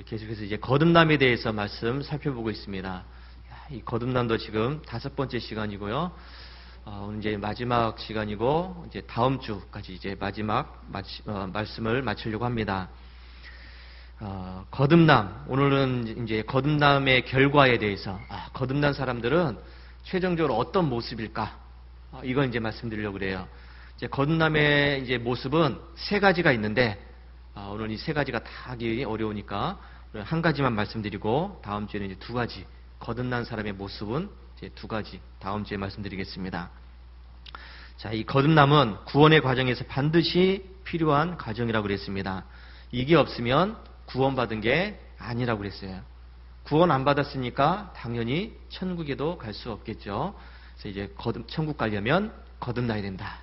계속해서 이제 거듭남에 대해서 말씀 살펴보고 있습니다. 이 거듭남도 지금 5번째 시간이고요. 오늘 이제 마지막 시간이고, 이제 다음 주까지 이제 마지막 말씀을 마치려고 합니다. 거듭남. 오늘은 이제 거듭남의 결과에 대해서, 거듭난 사람들은 최종적으로 어떤 모습일까? 이걸 이제 말씀드리려고 그래요. 이제 거듭남의 이제 모습은 3가지가 있는데, 오늘 이 3가지가 다 하기 어려우니까 한 가지만 말씀드리고, 다음 주에는 이제 2가지, 거듭난 사람의 모습은 이제 2가지, 다음 주에 말씀드리겠습니다. 자, 이 거듭남은 구원의 과정에서 반드시 필요한 과정이라고 그랬습니다. 이게 없으면 구원받은 게 아니라고 그랬어요. 구원 안 받았으니까 당연히 천국에도 갈 수 없겠죠. 그래서 이제 천국 가려면 거듭나야 된다.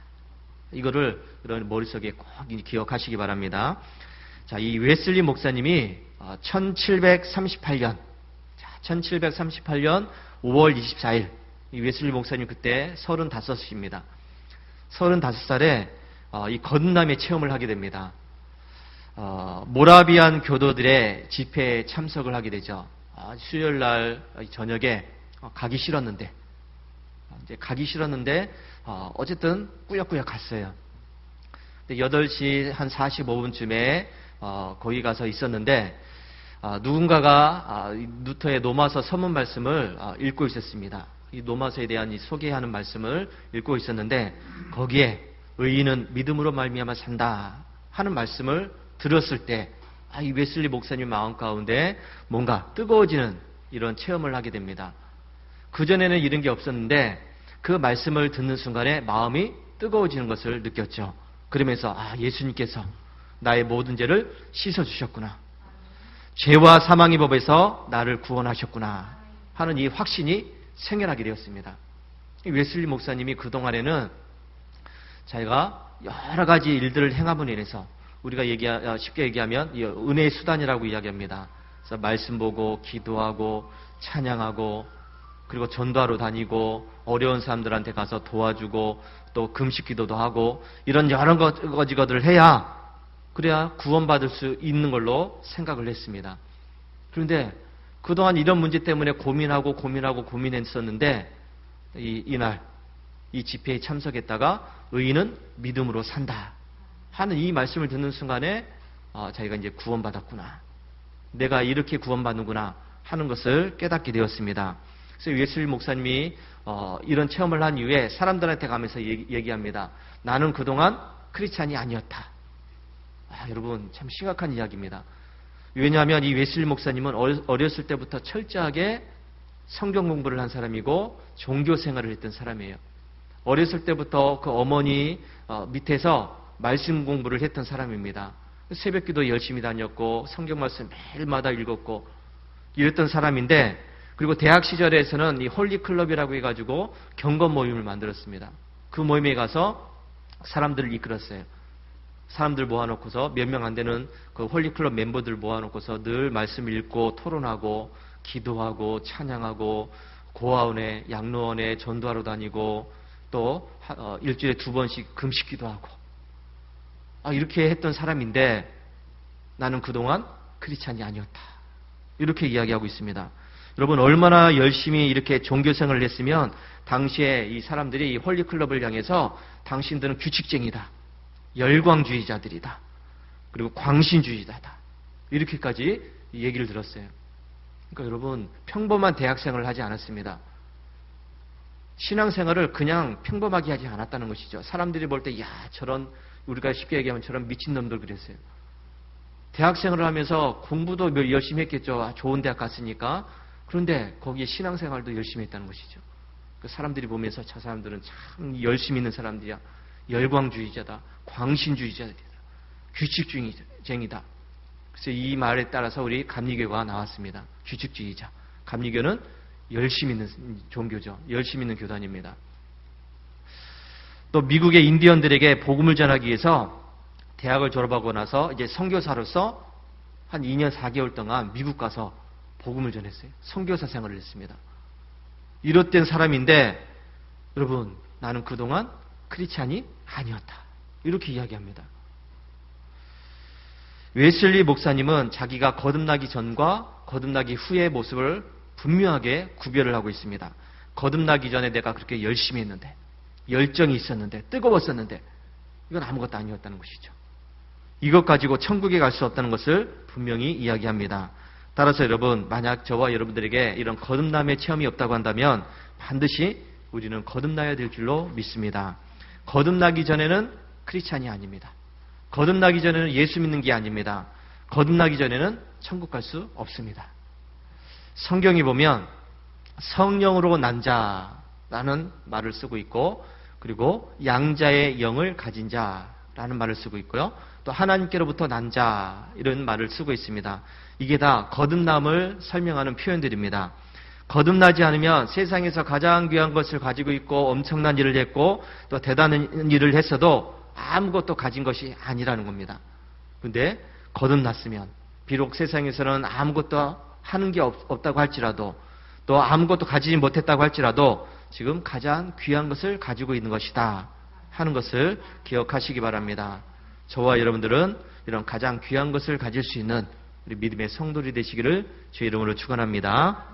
이거를 여러분 머릿속에 꼭 기억하시기 바랍니다. 자, 이 웨슬리 목사님이 1738년 5월 24일, 이 웨슬리 목사님 그때 35입니다. 35살에 이 거듭남의 체험을 하게 됩니다. 모라비안 교도들의 집회에 참석을 하게 되죠. 수요일날 저녁에 가기 싫었는데, 어쨌든 꾸역꾸역 갔어요. 8시 한 45분쯤에 거기 가서 있었는데, 누군가가 루터의 로마서 서문 말씀을 읽고 있었습니다. 이 로마서에 대한 이 소개하는 말씀을 읽고 있었는데, 거기에 의인은 믿음으로 말미암아 산다 하는 말씀을 들었을 때, 이 웨슬리 목사님 마음 가운데 뭔가 뜨거워지는 이런 체험을 하게 됩니다. 그전에는 이런 게 없었는데 그 말씀을 듣는 순간에 마음이 뜨거워지는 것을 느꼈죠. 그러면서 예수님께서 나의 모든 죄를 씻어주셨구나, 죄와 사망의 법에서 나를 구원하셨구나 하는 이 확신이 생겨나게 되었습니다. 웨슬리 목사님이 그동안에는 자기가 여러 가지 일들을 행함으로 인해서, 우리가 쉽게 얘기하면 은혜의 수단이라고 이야기합니다. 그래서 말씀 보고 기도하고 찬양하고, 그리고 전도하러 다니고 어려운 사람들한테 가서 도와주고 또 금식 기도도 하고, 이런 여러 가지들을 해야 그래야 구원받을 수 있는 걸로 생각을 했습니다. 그런데 그동안 이런 문제 때문에 고민했었는데, 이날 이 집회에 참석했다가 의인은 믿음으로 산다 하는 이 말씀을 듣는 순간에 자기가 이제 구원받았구나, 내가 이렇게 구원받는구나 하는 것을 깨닫게 되었습니다. 그래서 웨슬리 목사님이 이런 체험을 한 이후에 사람들한테 가면서 얘기합니다. 나는 그동안 크리스찬이 아니었다. 여러분, 참 심각한 이야기입니다. 왜냐하면 이 웨슬리 목사님은 어렸을 때부터 철저하게 성경 공부를 한 사람이고 종교 생활을 했던 사람이에요. 어렸을 때부터 그 어머니 밑에서 말씀 공부를 했던 사람입니다. 새벽기도 열심히 다녔고 성경 말씀 매일마다 읽었고 이랬던 사람인데, 그리고 대학 시절에서는 이 홀리클럽이라고 해가지고 경건 모임을 만들었습니다. 그 모임에 가서 사람들을 이끌었어요. 사람들 모아놓고서, 몇 명 안 되는 그 홀리클럽 멤버들 모아놓고서 늘 말씀 읽고 토론하고 기도하고 찬양하고 고아원에 양로원에 전도하러 다니고 또 일주일에 2번씩 금식 기도하고, 이렇게 했던 사람인데 나는 그동안 크리스찬이 아니었다, 이렇게 이야기하고 있습니다. 여러분, 얼마나 열심히 이렇게 종교생활을 했으면 당시에 이 사람들이 이 홀리클럽을 향해서 당신들은 규칙쟁이다, 열광주의자들이다, 그리고 광신주의자다, 이렇게까지 얘기를 들었어요. 그러니까 여러분, 평범한 대학생활을 하지 않았습니다. 신앙생활을 그냥 평범하게 하지 않았다는 것이죠. 사람들이 볼 때 저런, 우리가 쉽게 얘기하면 저런 미친놈들 그랬어요. 대학생활을 하면서 공부도 열심히 했겠죠. 좋은 대학 갔으니까. 그런데 거기에 신앙생활도 열심히 했다는 것이죠. 그 사람들이 보면서 저 사람들은 참 열심히 있는 사람들이야, 열광주의자다, 광신주의자다, 규칙주의쟁이다. 그래서 이 말에 따라서 우리 감리교가 나왔습니다. 규칙주의자. 감리교는 열심히 있는 종교죠. 열심히 있는 교단입니다. 또 미국의 인디언들에게 복음을 전하기 위해서 대학을 졸업하고 나서 이제 선교사로서 한 2년 4개월 동안 미국 가서 복음을 전했어요. 선교사 생활을 했습니다. 이렇던 사람인데, 여러분, 나는 그동안 크리스찬이 아니었다, 이렇게 이야기합니다. 웨슬리 목사님은 자기가 거듭나기 전과 거듭나기 후의 모습을 분명하게 구별을 하고 있습니다. 거듭나기 전에 내가 그렇게 열심히 했는데, 열정이 있었는데, 뜨거웠었는데 이건 아무것도 아니었다는 것이죠. 이것 가지고 천국에 갈 수 없다는 것을 분명히 이야기합니다. 따라서 여러분, 만약 저와 여러분들에게 이런 거듭남의 체험이 없다고 한다면 반드시 우리는 거듭나야 될 줄로 믿습니다. 거듭나기 전에는 크리스찬이 아닙니다. 거듭나기 전에는 예수 믿는 게 아닙니다. 거듭나기 전에는 천국 갈 수 없습니다. 성경이 보면 성령으로 난 자라는 말을 쓰고 있고, 그리고 양자의 영을 가진 자라는 말을 쓰고 있고요. 또 하나님께로부터 난 자, 이런 말을 쓰고 있습니다. 이게 다 거듭남을 설명하는 표현들입니다. 거듭나지 않으면 세상에서 가장 귀한 것을 가지고 있고 엄청난 일을 했고 또 대단한 일을 했어도 아무것도 가진 것이 아니라는 겁니다. 근데 거듭났으면 비록 세상에서는 아무것도 하는 게 없다고 할지라도, 또 아무것도 가지지 못했다고 할지라도 지금 가장 귀한 것을 가지고 있는 것이다 하는 것을 기억하시기 바랍니다. 저와 여러분들은 이런 가장 귀한 것을 가질 수 있는 우리 믿음의 성도들이 되시기를 주의 이름으로 축원합니다.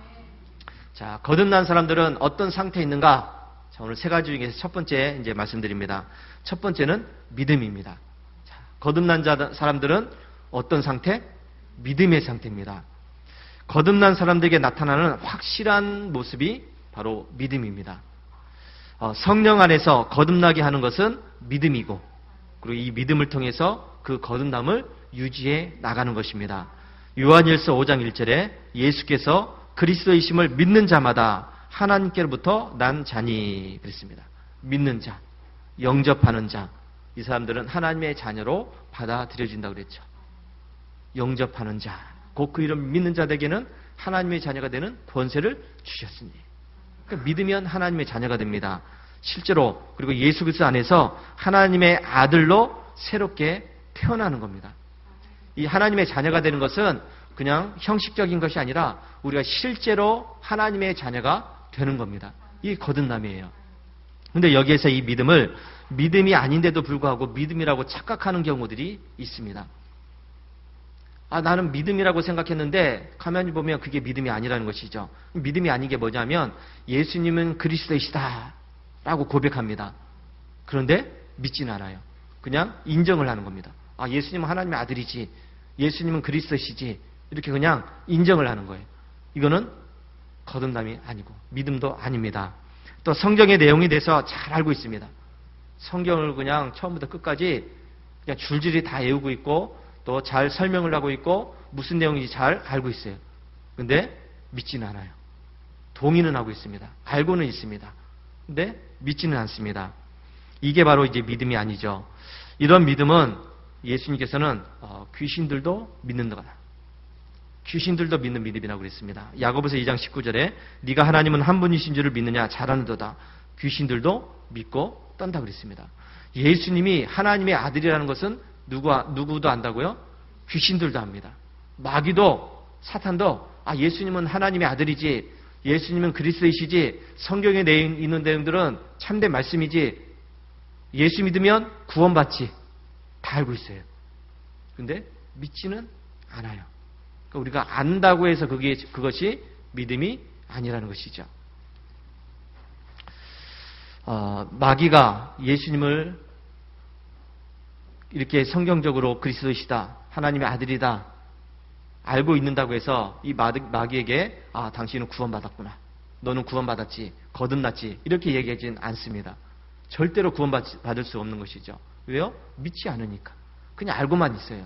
자, 거듭난 사람들은 어떤 상태에 있는가? 자, 오늘 세 가지 중에서 첫 번째 이제 말씀드립니다. 첫 번째는 믿음입니다. 자, 거듭난 사람들은 어떤 상태? 믿음의 상태입니다. 거듭난 사람들에게 나타나는 확실한 모습이 바로 믿음입니다. 성령 안에서 거듭나게 하는 것은 믿음이고, 그리고 이 믿음을 통해서 그 거듭남을 유지해 나가는 것입니다. 요한일서 5장 1절에 예수께서 그리스도이심을 믿는 자마다 하나님께로부터 난 자니 그랬습니다. 믿는 자, 영접하는 자, 이 사람들은 하나님의 자녀로 받아들여진다고 그랬죠. 영접하는 자, 곧 그 이름 믿는 자에게는 하나님의 자녀가 되는 권세를 주셨으니. 그러니까 믿으면 하나님의 자녀가 됩니다. 실제로 그리고 예수 그리스도 안에서 하나님의 아들로 새롭게 태어나는 겁니다. 이 하나님의 자녀가 되는 것은 그냥 형식적인 것이 아니라 우리가 실제로 하나님의 자녀가 되는 겁니다. 이게 거듭남이에요. 그런데 여기에서 이 믿음을 믿음이 아닌데도 불구하고 믿음이라고 착각하는 경우들이 있습니다. 나는 믿음이라고 생각했는데 가만히 보면 그게 믿음이 아니라는 것이죠. 믿음이 아닌 게 뭐냐면 예수님은 그리스도이시다 라고 고백합니다. 그런데 믿지는 않아요. 그냥 인정을 하는 겁니다. 예수님은 하나님의 아들이지, 예수님은 그리스도시지, 이렇게 그냥 인정을 하는 거예요. 이거는 거듭남이 아니고 믿음도 아닙니다. 또 성경의 내용에 대해서 잘 알고 있습니다. 성경을 그냥 처음부터 끝까지 그냥 줄줄이 다 외우고 있고 또 잘 설명을 하고 있고 무슨 내용인지 잘 알고 있어요. 근데 믿지는 않아요. 동의는 하고 있습니다. 알고는 있습니다. 근데 믿지는 않습니다. 이게 바로 이제 믿음이 아니죠. 이런 믿음은 예수님께서는 귀신들도 믿는 거다. 귀신들도 믿는 믿음이라고 그랬습니다. 야고보서 2장 19절에 네가 하나님은 한 분이신 줄을 믿느냐 잘하는도다. 귀신들도 믿고 떤다 그랬습니다. 예수님이 하나님의 아들이라는 것은 누구도 안다고요? 귀신들도 압니다. 마귀도 사탄도 예수님은 하나님의 아들이지, 예수님은 그리스도이시지, 성경에 있는 내용들은 참된 말씀이지, 예수 믿으면 구원받지, 다 알고 있어요. 근데 믿지는 않아요. 그러니까 우리가 안다고 해서 그것이 믿음이 아니라는 것이죠. 마귀가 예수님을 이렇게 성경적으로 그리스도시다, 하나님의 아들이다 알고 있는다고 해서 이 마귀에게 당신은 구원받았구나, 너는 구원받았지, 거듭났지, 이렇게 얘기하진 않습니다. 절대로 구원받을 수 없는 것이죠. 왜요? 믿지 않으니까. 그냥 알고만 있어요.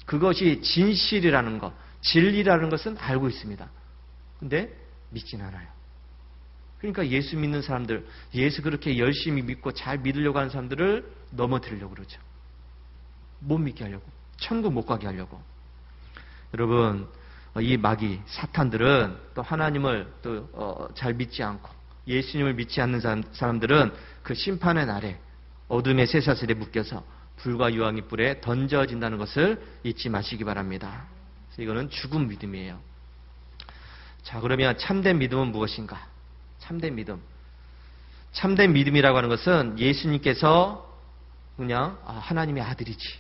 그것이 진실이라는 것, 진리라는 것은 알고 있습니다. 근데 믿진 않아요. 그러니까 예수 믿는 사람들, 예수 그렇게 열심히 믿고 잘 믿으려고 하는 사람들을 넘어뜨리려고 그러죠. 못 믿게 하려고, 천국 못 가게 하려고. 여러분, 이 마귀, 사탄들은 또 하나님을 또 잘 믿지 않고 예수님을 믿지 않는 사람들은 그 심판의 날에 어둠의 쇠사슬에 묶여서 불과 유황이 뿔에 던져진다는 것을 잊지 마시기 바랍니다. 그래서 이거는 죽은 믿음이에요. 자, 그러면 참된 믿음은 무엇인가? 참된 믿음. 참된 믿음이라고 하는 것은 예수님께서 그냥 하나님의 아들이지,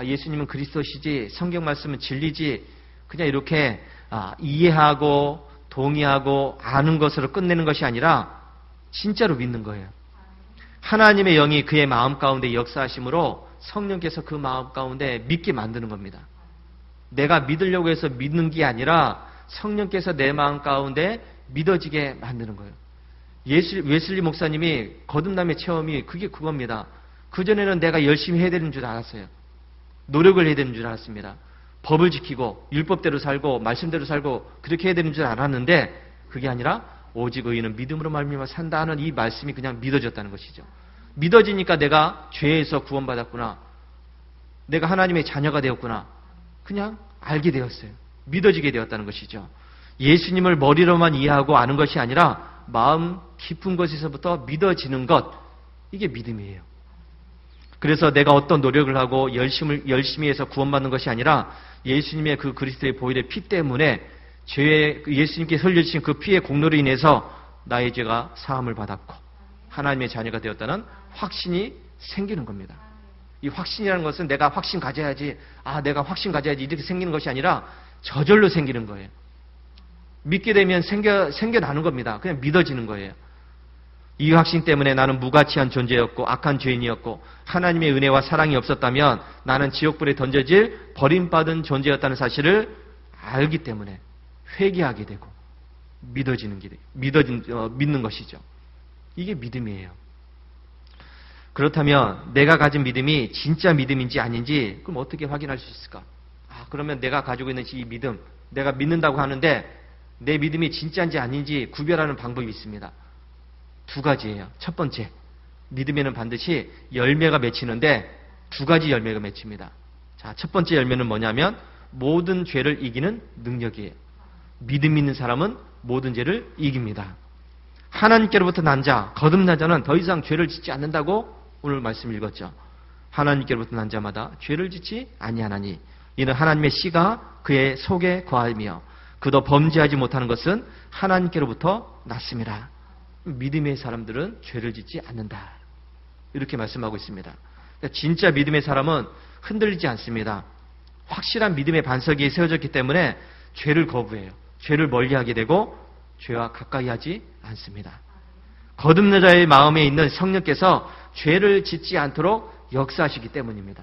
예수님은 그리스도시지, 성경 말씀은 진리지, 그냥 이렇게 이해하고 동의하고 아는 것으로 끝내는 것이 아니라 진짜로 믿는 거예요. 하나님의 영이 그의 마음 가운데 역사하심으로 성령께서 그 마음 가운데 믿게 만드는 겁니다. 내가 믿으려고 해서 믿는 게 아니라 성령께서 내 마음 가운데 믿어지게 만드는 거예요. 웨슬리 목사님이 거듭남의 체험이 그겁니다. 그전에는 내가 열심히 해야 되는 줄 알았어요. 노력을 해야 되는 줄 알았습니다. 법을 지키고 율법대로 살고 말씀대로 살고 그렇게 해야 되는 줄 알았는데 그게 아니라 오직 의인은 믿음으로 말미암아 산다 하는 이 말씀이 그냥 믿어졌다는 것이죠. 믿어지니까 내가 죄에서 구원받았구나. 내가 하나님의 자녀가 되었구나. 그냥 알게 되었어요. 믿어지게 되었다는 것이죠. 예수님을 머리로만 이해하고 아는 것이 아니라 마음 깊은 곳에서부터 믿어지는 것, 이게 믿음이에요. 그래서 내가 어떤 노력을 하고 열심히 해서 구원받는 것이 아니라 예수님의 그 그리스도의 보혈의 피 때문에 예수님께 흘려주신 그 피의 공로로 인해서 나의 죄가 사함을 받았고 하나님의 자녀가 되었다는 확신이 생기는 겁니다. 이 확신이라는 것은 내가 확신 가져야지, 내가 확신 가져야지 이렇게 생기는 것이 아니라 저절로 생기는 거예요. 믿게 되면 생겨나는 겁니다. 그냥 믿어지는 거예요. 이 확신 때문에 나는 무가치한 존재였고 악한 죄인이었고 하나님의 은혜와 사랑이 없었다면 나는 지옥불에 던져질 버림받은 존재였다는 사실을 알기 때문에 회개하게 되고 믿는 것이죠. 이게 믿음이에요. 그렇다면 내가 가진 믿음이 진짜 믿음인지 아닌지 그럼 어떻게 확인할 수 있을까? 그러면 내가 가지고 있는 이 믿음, 내가 믿는다고 하는데 내 믿음이 진짜인지 아닌지 구별하는 방법이 있습니다. 두 가지예요. 첫 번째, 믿음에는 반드시 열매가 맺히는데 두 가지 열매가 맺힙니다. 자, 첫 번째 열매는 뭐냐면 모든 죄를 이기는 능력이에요. 믿음 있는 사람은 모든 죄를 이깁니다. 하나님께로부터 난 자, 거듭난 자는 더 이상 죄를 짓지 않는다고 오늘 말씀 읽었죠. 하나님께로부터 난 자마다 죄를 짓지 아니하나니 이는 하나님의 씨가 그의 속에 거하며 그도 범죄하지 못하는 것은 하나님께로부터 났습니다. 믿음의 사람들은 죄를 짓지 않는다. 이렇게 말씀하고 있습니다. 진짜 믿음의 사람은 흔들리지 않습니다. 확실한 믿음의 반석이 세워졌기 때문에 죄를 거부해요. 죄를 멀리하게 되고 죄와 가까이 하지 않습니다. 거듭난 자의 마음에 있는 성령께서 죄를 짓지 않도록 역사하시기 때문입니다.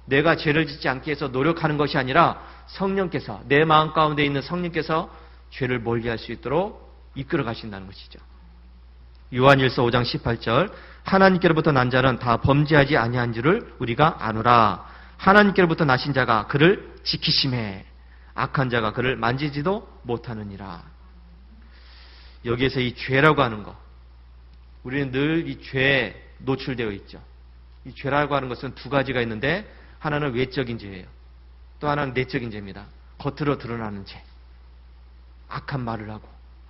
내가 죄를 짓지 않기 위해서 노력하는 것이 아니라 성령께서, 내 마음 가운데 있는 성령께서 죄를 멀리할 수 있도록 이끌어 가신다는 것이죠. 요한일서 5장 18절 하나님께로부터 난 자는 다 범죄하지 아니한 줄을 우리가 아노라. 하나님께로부터 나신 자가 그를 지키심에 악한 자가 그를 만지지도 못하느니라. 여기에서 이 죄라고 하는 것, 우리는 늘 이 죄에 노출되어 있죠. 이 죄라고 하는 것은 두 가지가 있는데 하나는 외적인 죄예요. 또 하나는 내적인 죄입니다. 겉으로 드러나는 죄. 악한 말을 하고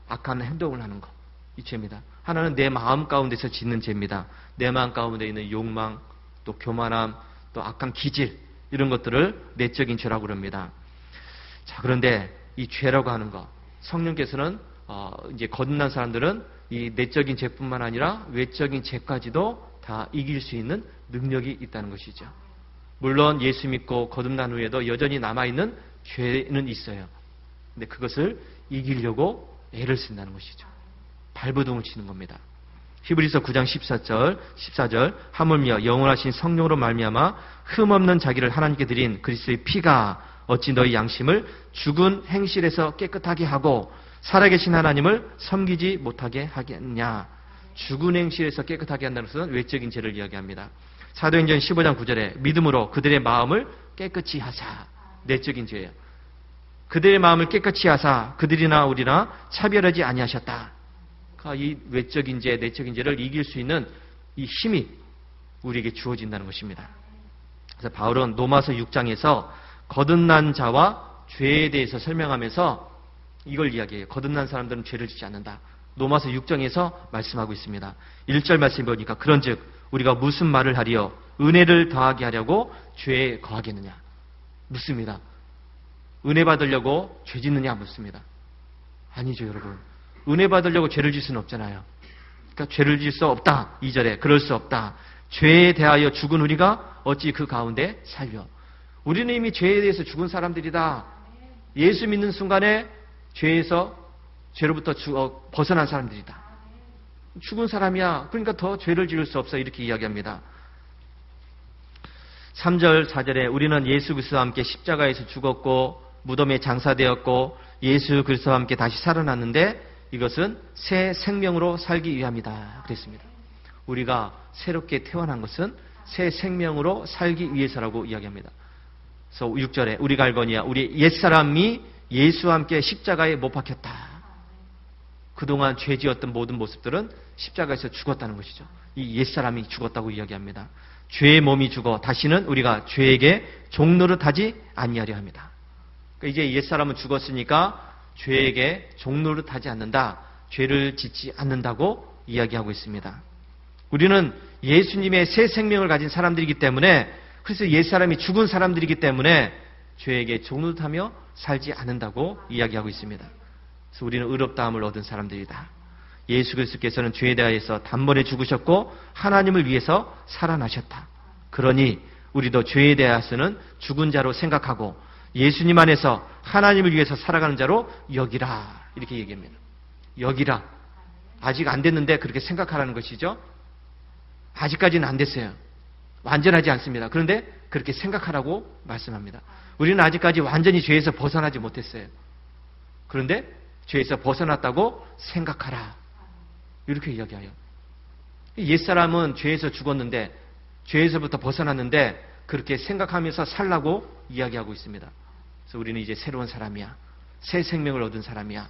악한 행동을 하는 것. 이 죄입니다. 하나는 내 마음 가운데서 짓는 죄입니다. 내 마음 가운데 있는 욕망, 또 교만함, 또 악한 기질, 이런 것들을 내적인 죄라고 그럽니다. 자, 그런데 이 죄라고 하는 것, 성령께서는 이제 거듭난 사람들은 이 내적인 죄뿐만 아니라 외적인 죄까지도 다 이길 수 있는 능력이 있다는 것이죠. 물론 예수 믿고 거듭난 후에도 여전히 남아있는 죄는 있어요. 근데 그것을 이기려고 애를 쓴다는 것이죠. 발버둥을 치는 겁니다. 히브리서 9장 14절 하물며 영원하신 성령으로 말미암아 흠없는 자기를 하나님께 드린 그리스도의 피가 어찌 너희 양심을 죽은 행실에서 깨끗하게 하고 살아계신 하나님을 섬기지 못하게 하겠냐. 죽은 행실에서 깨끗하게 한다는 것은 외적인 죄를 이야기합니다. 사도행전 15장 9절에 믿음으로 그들의 마음을 깨끗이 하사. 내적인 죄예요. 그들의 마음을 깨끗이 하사 그들이나 우리나 차별하지 아니하셨다. 이 외적인 죄, 내적인 죄를 이길 수 있는 이 힘이 우리에게 주어진다는 것입니다. 그래서 바울은 로마서 6장에서 거듭난 자와 죄에 대해서 설명하면서 이걸 이야기해요. 거듭난 사람들은 죄를 짓지 않는다. 로마서 6장에서 말씀하고 있습니다. 1절 말씀 보니까 그런즉 우리가 무슨 말을 하리요? 은혜를 더하게 하려고 죄에 거하겠느냐? 묻습니다. 은혜 받으려고 죄 짓느냐? 묻습니다. 아니죠, 여러분. 은혜 받으려고 죄를 질 수는 없잖아요. 그러니까 죄를 질 수 없다. 2절에 그럴 수 없다. 죄에 대하여 죽은 우리가 어찌 그 가운데 살려. 우리는 이미 죄에 대해서 죽은 사람들이다. 예수 믿는 순간에 죄로부터 벗어난 사람들이다. 죽은 사람이야. 그러니까 더 죄를 지을 수 없어. 이렇게 이야기합니다. 3절, 4절에 우리는 예수 그리스도와 함께 십자가에서 죽었고 무덤에 장사되었고 예수 그리스도와 함께 다시 살아났는데 이것은 새 생명으로 살기 위함이다. 그랬습니다. 우리가 새롭게 태어난 것은 새 생명으로 살기 위해서라고 이야기합니다. 그래서 6절에 우리가 알거니와 우리 옛사람이 예수와 함께 십자가에 못 박혔다. 그동안 죄지었던 모든 모습들은 십자가에서 죽었다는 것이죠. 이 옛사람이 죽었다고 이야기합니다. 죄의 몸이 죽어 다시는 우리가 죄에게 종노릇하지 아니하려 합니다. 그러니까 이제 옛사람은 죽었으니까 죄에게 종노릇하지 않는다. 죄를 짓지 않는다고 이야기하고 있습니다. 우리는 예수님의 새 생명을 가진 사람들이기 때문에 그래서 옛사람이 죽은 사람들이기 때문에 죄에게 종노릇하며 살지 않는다고 이야기하고 있습니다. 그래서 우리는 의롭다함을 얻은 사람들이다. 예수 그리스도께서는 죄에 대하여서 단번에 죽으셨고 하나님을 위해서 살아나셨다. 그러니 우리도 죄에 대해서는 죽은 자로 생각하고 예수님 안에서 하나님을 위해서 살아가는 자로 여기라. 이렇게 얘기합니다. 여기라. 아직 안 됐는데 그렇게 생각하라는 것이죠. 아직까지는 안 됐어요. 완전하지 않습니다. 그런데 그렇게 생각하라고 말씀합니다. 우리는 아직까지 완전히 죄에서 벗어나지 못했어요. 그런데 죄에서 벗어났다고 생각하라. 이렇게 이야기해요. 옛사람은 죄에서 죽었는데 죄에서부터 벗어났는데 그렇게 생각하면서 살라고 이야기하고 있습니다. 그래서 우리는 이제 새로운 사람이야. 새 생명을 얻은 사람이야.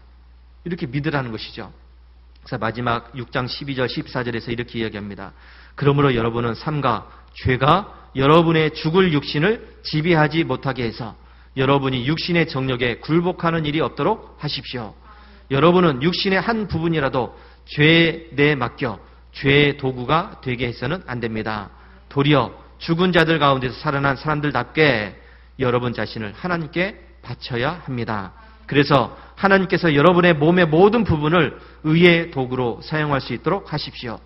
이렇게 믿으라는 것이죠. 그래서 마지막 6장 12절 14절에서 이렇게 이야기합니다. 그러므로 여러분은 삼가 죄가 여러분의 죽을 육신을 지배하지 못하게 해서 여러분이 육신의 정력에 굴복하는 일이 없도록 하십시오. 여러분은 육신의 한 부분이라도 죄에 내에 맡겨 죄의 도구가 되게 해서는 안 됩니다. 도리어 죽은 자들 가운데서 살아난 사람들답게 여러분 자신을 하나님께 바쳐야 합니다. 그래서 하나님께서 여러분의 몸의 모든 부분을 의의 도구로 사용할 수 있도록 하십시오.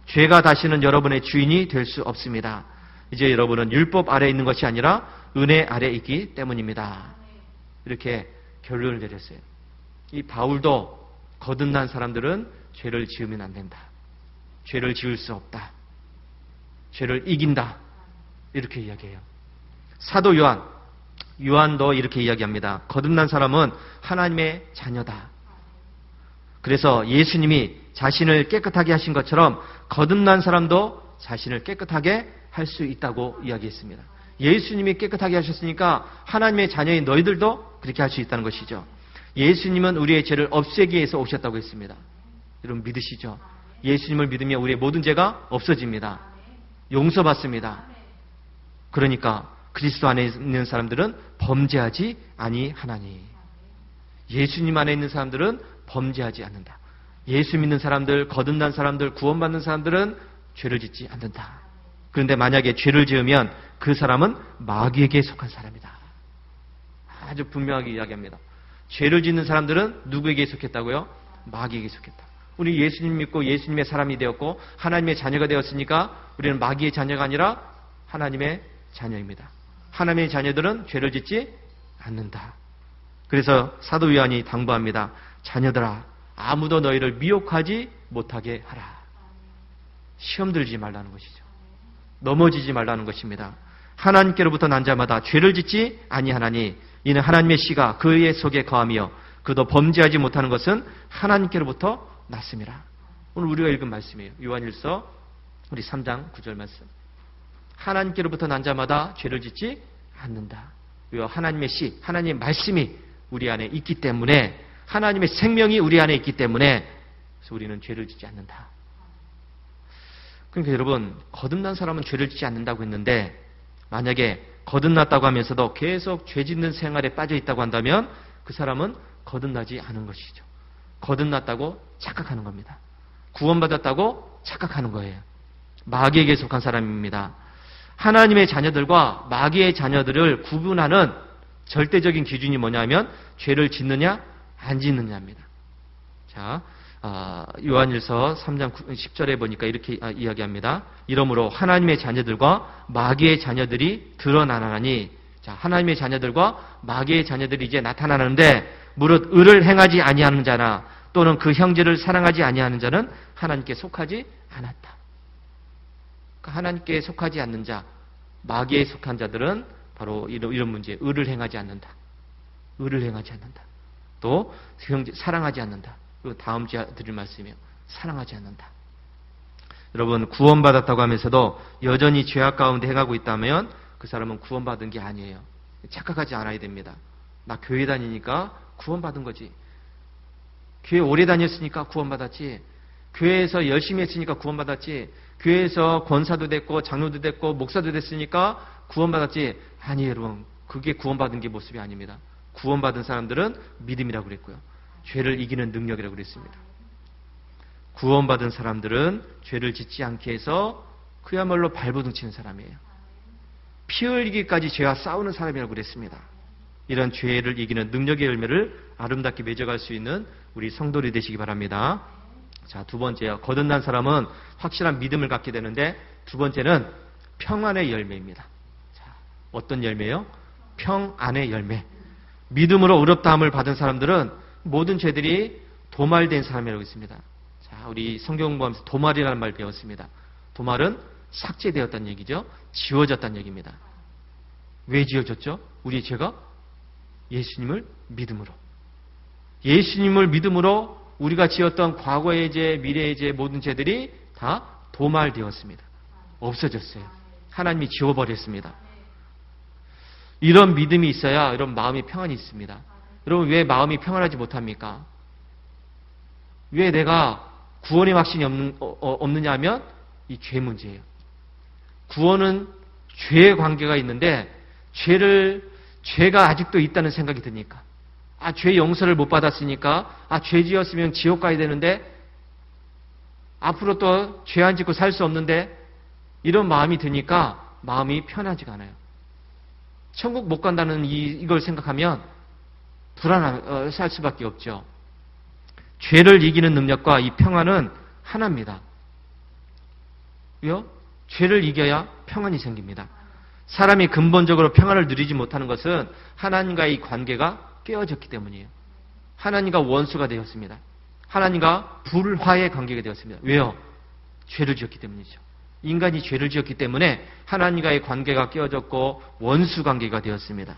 죄가 다시는 여러분의 주인이 될 수 없습니다. 이제 여러분은 율법 아래에 있는 것이 아니라 은혜 아래에 있기 때문입니다. 이렇게 결론을 내렸어요. 이 바울도 거듭난 사람들은 죄를 지으면 안 된다. 죄를 지을 수 없다. 죄를 이긴다. 이렇게 이야기해요. 사도 요한도 이렇게 이야기합니다. 거듭난 사람은 하나님의 자녀다. 그래서 예수님이 자신을 깨끗하게 하신 것처럼 거듭난 사람도 자신을 깨끗하게 할 수 있다고 이야기했습니다. 예수님이 깨끗하게 하셨으니까 하나님의 자녀인 너희들도 그렇게 할 수 있다는 것이죠. 예수님은 우리의 죄를 없애기 위해서 오셨다고 했습니다. 여러분 믿으시죠? 예수님을 믿으면 우리의 모든 죄가 없어집니다. 용서받습니다. 그러니까 그리스도 안에 있는 사람들은 범죄하지 아니하나니. 예수님 안에 있는 사람들은 범죄하지 않는다. 예수 믿는 사람들, 거듭난 사람들, 구원받는 사람들은 죄를 짓지 않는다. 그런데 만약에 죄를 지으면 그 사람은 마귀에게 속한 사람이다. 아주 분명하게 이야기합니다. 죄를 짓는 사람들은 누구에게 속했다고요? 마귀에게 속했다. 우리 예수님 믿고 예수님의 사람이 되었고 하나님의 자녀가 되었으니까 우리는 마귀의 자녀가 아니라 하나님의 자녀입니다. 하나님의 자녀들은 죄를 짓지 않는다. 그래서 사도 요한이 당부합니다. 자녀들아, 아무도 너희를 미혹하지 못하게 하라. 시험 들지 말라는 것이죠. 넘어지지 말라는 것입니다. 하나님께로부터 난 자마다 죄를 짓지 아니하나니 이는 하나님의 씨가 그의 속에 거하며 그도 범죄하지 못하는 것은 하나님께로부터 났습니다. 오늘 우리가 읽은 말씀이에요. 요한일서 우리 3장 9절 말씀. 하나님께로부터 난 자마다 죄를 짓지 않는다. 왜? 하나님의 씨, 하나님의 말씀이 우리 안에 있기 때문에, 하나님의 생명이 우리 안에 있기 때문에 그래서 우리는 죄를 짓지 않는다. 그러니까 여러분, 거듭난 사람은 죄를 짓지 않는다고 했는데 만약에 거듭났다고 하면서도 계속 죄 짓는 생활에 빠져 있다고 한다면 그 사람은 거듭나지 않은 것이죠. 거듭났다고 착각하는 겁니다. 구원받았다고 착각하는 거예요. 마귀에게 속한 사람입니다. 하나님의 자녀들과 마귀의 자녀들을 구분하는 절대적인 기준이 뭐냐면 죄를 짓느냐 안 짓느냐입니다. 자, 요한일서 3장 10절에 보니까 이렇게 이야기합니다. 이러므로 하나님의 자녀들과 마귀의 자녀들이 드러나나니 자, 하나님의 자녀들과 마귀의 자녀들이 이제 나타나는데 무릇 의를 행하지 아니하는 자나 또는 그 형제를 사랑하지 아니하는 자는 하나님께 속하지 않았다. 그러니까 하나님께 속하지 않는 자, 마귀에 속한 자들은 바로 이런 문제, 의를 행하지 않는다. 의를 행하지 않는다. 또 형제 사랑하지 않는다. 그리고 다음 주에 드릴 말씀이요. 사랑하지 않는다. 여러분, 구원받았다고 하면서도 여전히 죄악 가운데 행하고 있다면 그 사람은 구원받은 게 아니에요. 착각하지 않아야 됩니다. 나 교회 다니니까 구원받은 거지. 교회 오래 다녔으니까 구원받았지. 교회에서 열심히 했으니까 구원받았지. 교회에서 권사도 됐고 장로도 됐고 목사도 됐으니까 구원받았지. 아니에요, 여러분. 그게 구원받은 게 모습이 아닙니다. 구원받은 사람들은 믿음이라고 그랬고요. 죄를 이기는 능력이라고 그랬습니다. 구원받은 사람들은 죄를 짓지 않게 해서 그야말로 발버둥 치는 사람이에요. 피 흘리기까지 죄와 싸우는 사람이라고 그랬습니다. 이런 죄를 이기는 능력의 열매를 아름답게 맺어갈 수 있는 우리 성도들이 되시기 바랍니다. 자, 두 번째요. 거듭난 사람은 확실한 믿음을 갖게 되는데 두 번째는 평안의 열매입니다. 자, 어떤 열매요? 평안의 열매. 믿음으로 의롭다함을 받은 사람들은 모든 죄들이 도말된 사람이라고 있습니다. 자, 우리 성경 공부하면서 도말이라는 말 배웠습니다. 도말은 삭제되었다는 얘기죠. 지워졌다는 얘기입니다. 왜 지워졌죠? 우리의 죄가 예수님을 믿음으로. 예수님을 믿음으로 우리가 지었던 과거의 죄, 미래의 죄, 모든 죄들이 다 도말되었습니다. 없어졌어요. 하나님이 지워버렸습니다. 이런 믿음이 있어야 이런 마음이 평안이 있습니다. 여러분, 왜 마음이 평안하지 못합니까? 왜 내가 구원의 확신이 없느냐 하면 이 죄 문제예요. 구원은 죄의 관계가 있는데 죄가 아직도 있다는 생각이 드니까, 죄 용서를 못 받았으니까, 죄 지었으면 지옥 가야 되는데 앞으로 또 죄 안 짓고 살 수 없는데 이런 마음이 드니까 마음이 편하지가 않아요. 천국 못 간다는 이걸 생각하면 살 수밖에 없죠. 죄를 이기는 능력과 이 평안은 하나입니다. 왜요? 죄를 이겨야 평안이 생깁니다. 사람이 근본적으로 평안을 누리지 못하는 것은 하나님과의 관계가 깨어졌기 때문이에요. 하나님과 원수가 되었습니다. 하나님과 불화의 관계가 되었습니다. 왜요? 죄를 지었기 때문이죠. 인간이 죄를 지었기 때문에 하나님과의 관계가 깨어졌고 원수 관계가 되었습니다.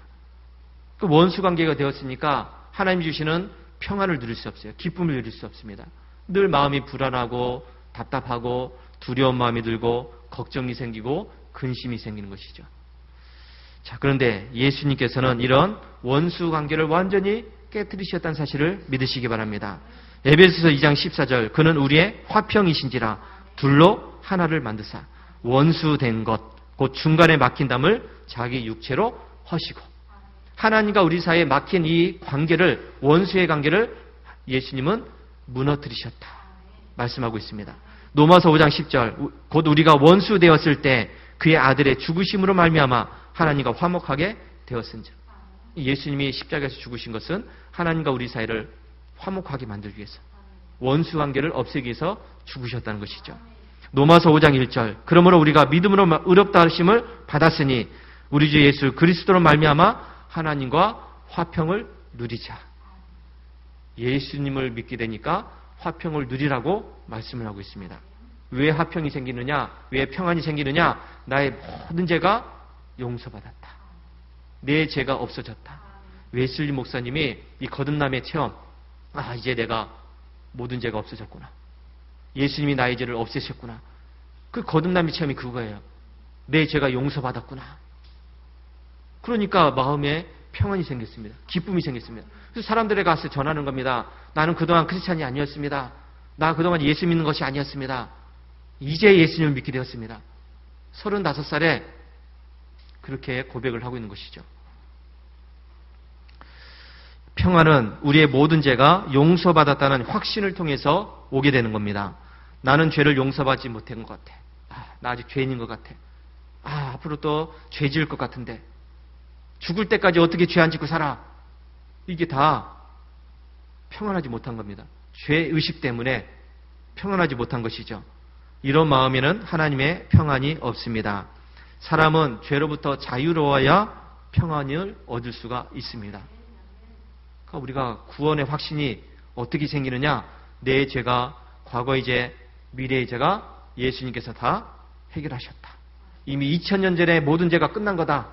그 원수 관계가 되었으니까 하나님 주시는 평안을 누릴 수 없어요. 기쁨을 누릴 수 없습니다. 늘 마음이 불안하고 답답하고 두려운 마음이 들고 걱정이 생기고 근심이 생기는 것이죠. 자, 그런데 예수님께서는 이런 원수 관계를 완전히 깨뜨리셨다는 사실을 믿으시기 바랍니다. 에베소서 2장 14절, 그는 우리의 화평이신지라 둘로 하나를 만드사 원수된 것 곧 중간에 막힌 담을 자기 육체로 허시고. 하나님과 우리 사이에 막힌 이 관계를, 원수의 관계를 예수님은 무너뜨리셨다 말씀하고 있습니다. 로마서 5장 10절, 곧 우리가 원수 되었을 때 그의 아들의 죽으심으로 말미암아 하나님과 화목하게 되었은즉. 예수님이 십자가에서 죽으신 것은 하나님과 우리 사이를 화목하게 만들기 위해서, 원수 관계를 없애기 위해서 죽으셨다는 것이죠. 로마서 5장 1절, 그러므로 우리가 믿음으로 의롭다 하심을 받았으니 우리 주 예수 그리스도로 말미암아 하나님과 화평을 누리자. 예수님을 믿게 되니까 화평을 누리라고 말씀을 하고 있습니다. 왜 화평이 생기느냐? 왜 평안이 생기느냐? 나의 모든 죄가 용서받았다. 내 죄가 없어졌다. 웨슬리 목사님이 이 거듭남의 체험, 이제 내가 모든 죄가 없어졌구나. 예수님이 나의 죄를 없애셨구나. 그 거듭남의 체험이 그거예요. 내 죄가 용서받았구나. 그러니까 마음에 평안이 생겼습니다. 기쁨이 생겼습니다. 그래서 사람들에게 가서 전하는 겁니다. 나는 그동안 크리스찬이 아니었습니다. 나 그동안 예수 믿는 것이 아니었습니다. 이제 예수님을 믿게 되었습니다. 35살에 그렇게 고백을 하고 있는 것이죠. 평안은 우리의 모든 죄가 용서받았다는 확신을 통해서 오게 되는 겁니다. 나는 죄를 용서받지 못한 것 같아. 나 아직 죄인인 것 같아. 앞으로 또 죄 지을 것 같은데. 죽을 때까지 어떻게 죄 안 짓고 살아? 이게 다 평안하지 못한 겁니다. 죄의식 때문에 평안하지 못한 것이죠. 이런 마음에는 하나님의 평안이 없습니다. 사람은 죄로부터 자유로워야 평안을 얻을 수가 있습니다. 그러니까 우리가 구원의 확신이 어떻게 생기느냐? 내 죄가 과거의 죄, 미래의 죄가 예수님께서 다 해결하셨다. 이미 2000년 전에 모든 죄가 끝난 거다.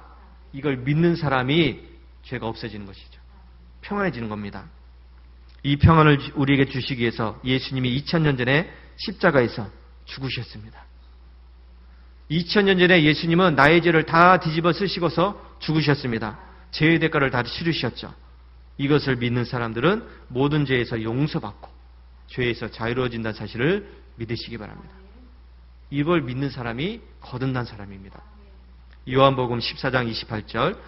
이걸 믿는 사람이 죄가 없어지는 것이죠. 평안해지는 겁니다. 이 평안을 우리에게 주시기 위해서 예수님이 2000년 전에 십자가에서 죽으셨습니다. 2000년 전에 예수님은 나의 죄를 다 뒤집어 쓰시고서 죽으셨습니다. 죄의 대가를 다 치르셨죠. 이것을 믿는 사람들은 모든 죄에서 용서받고 죄에서 자유로워진다는 사실을 믿으시기 바랍니다. 이걸 믿는 사람이 거듭난 사람입니다. 요한복음 14장 28절,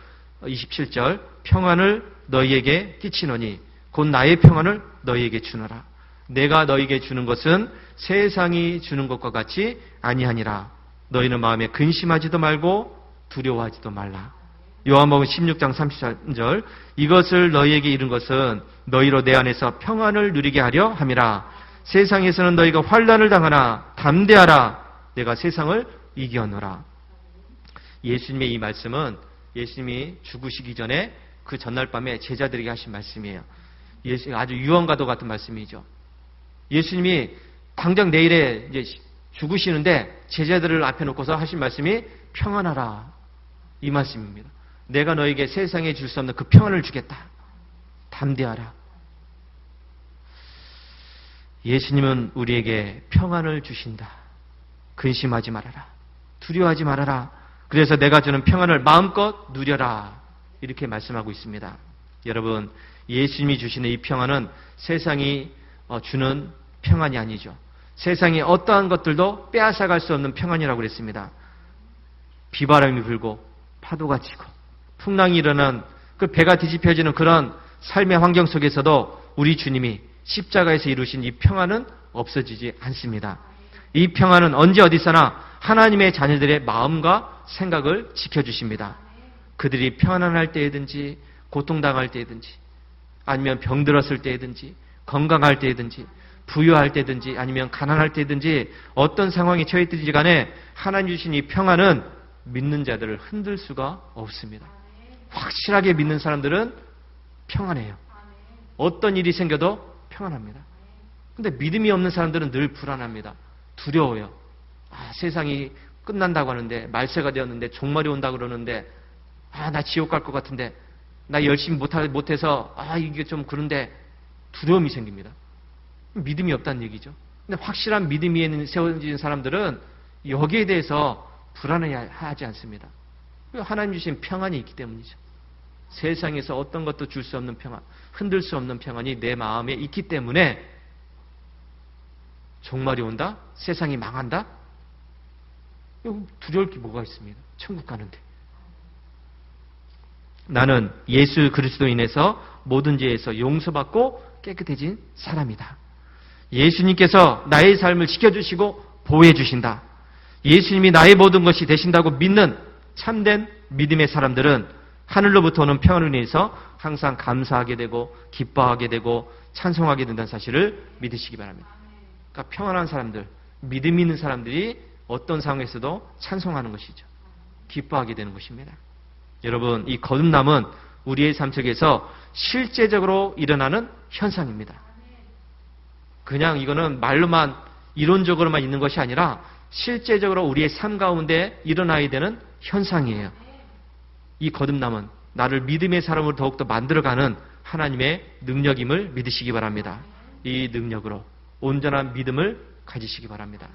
27절 평안을 너희에게 끼치노니 곧 나의 평안을 너희에게 주노라. 내가 너희에게 주는 것은 세상이 주는 것과 같이 아니하니라. 너희는 마음에 근심하지도 말고 두려워하지도 말라. 요한복음 16장 33절 이것을 너희에게 이른 것은 너희로 내 안에서 평안을 누리게 하려 함이라. 세상에서는 너희가 환난을 당하나 담대하라. 내가 세상을 이겨노라. 예수님의 이 말씀은 예수님이 죽으시기 전에 그 전날 밤에 제자들에게 하신 말씀이에요. 아주 유언과도 같은 말씀이죠. 예수님이 당장 내일에 이제 죽으시는데 제자들을 앞에 놓고서 하신 말씀이 평안하라. 이 말씀입니다. 내가 너에게 세상에 줄 수 없는 그 평안을 주겠다. 담대하라. 예수님은 우리에게 평안을 주신다. 근심하지 말아라. 두려워하지 말아라. 그래서 내가 주는 평안을 마음껏 누려라. 이렇게 말씀하고 있습니다. 여러분, 예수님이 주시는 이 평안은 세상이 주는 평안이 아니죠. 세상의 어떠한 것들도 빼앗아갈 수 없는 평안이라고 그랬습니다. 비바람이 불고 파도가 치고 풍랑이 일어난 그 배가 뒤집혀지는 그런 삶의 환경 속에서도 우리 주님이 십자가에서 이루신 이 평안은 없어지지 않습니다. 이 평안은 언제 어디서나 하나님의 자녀들의 마음과 생각을 지켜주십니다. 그들이 편안할 때든지 고통당할 때든지 아니면 병들었을 때든지 건강할 때든지 부유할 때든지 아니면 가난할 때든지 어떤 상황에 처해있든지 간에 하나님 주신 이 평안은 믿는 자들을 흔들 수가 없습니다. 확실하게 믿는 사람들은 평안해요. 어떤 일이 생겨도 평안합니다. 근데 믿음이 없는 사람들은 늘 불안합니다. 두려워요. 세상이 끝난다고 하는데 말세가 되었는데 종말이 온다고 그러는데 나 지옥 갈 것 같은데 나 열심히 못해서 이게 좀 그런데 두려움이 생깁니다. 믿음이 없다는 얘기죠. 근데 확실한 믿음 위에 세워진 사람들은 여기에 대해서 불안해하지 않습니다. 하나님 주신 평안이 있기 때문이죠. 세상에서 어떤 것도 줄 수 없는 평안, 흔들 수 없는 평안이 내 마음에 있기 때문에 종말이 온다? 세상이 망한다? 두려울 게 뭐가 있습니다. 천국 가는데. 나는 예수 그리스도 인해서 모든 죄에서 용서받고 깨끗해진 사람이다. 예수님께서 나의 삶을 지켜주시고 보호해 주신다. 예수님이 나의 모든 것이 되신다고 믿는 참된 믿음의 사람들은 하늘로부터 오는 평안을 위해서 항상 감사하게 되고 기뻐하게 되고 찬송하게 된다는 사실을 믿으시기 바랍니다. 그러니까 평안한 사람들, 믿음 있는 사람들이 어떤 상황에서도 찬송하는 것이죠. 기뻐하게 되는 것입니다. 여러분, 이 거듭남은 우리의 삶 속에서 실제적으로 일어나는 현상입니다. 그냥 이거는 말로만 이론적으로만 있는 것이 아니라 실제적으로 우리의 삶 가운데 일어나야 되는 현상이에요. 이 거듭남은 나를 믿음의 사람으로 더욱더 만들어가는 하나님의 능력임을 믿으시기 바랍니다. 이 능력으로 온전한 믿음을 가지시기 바랍니다.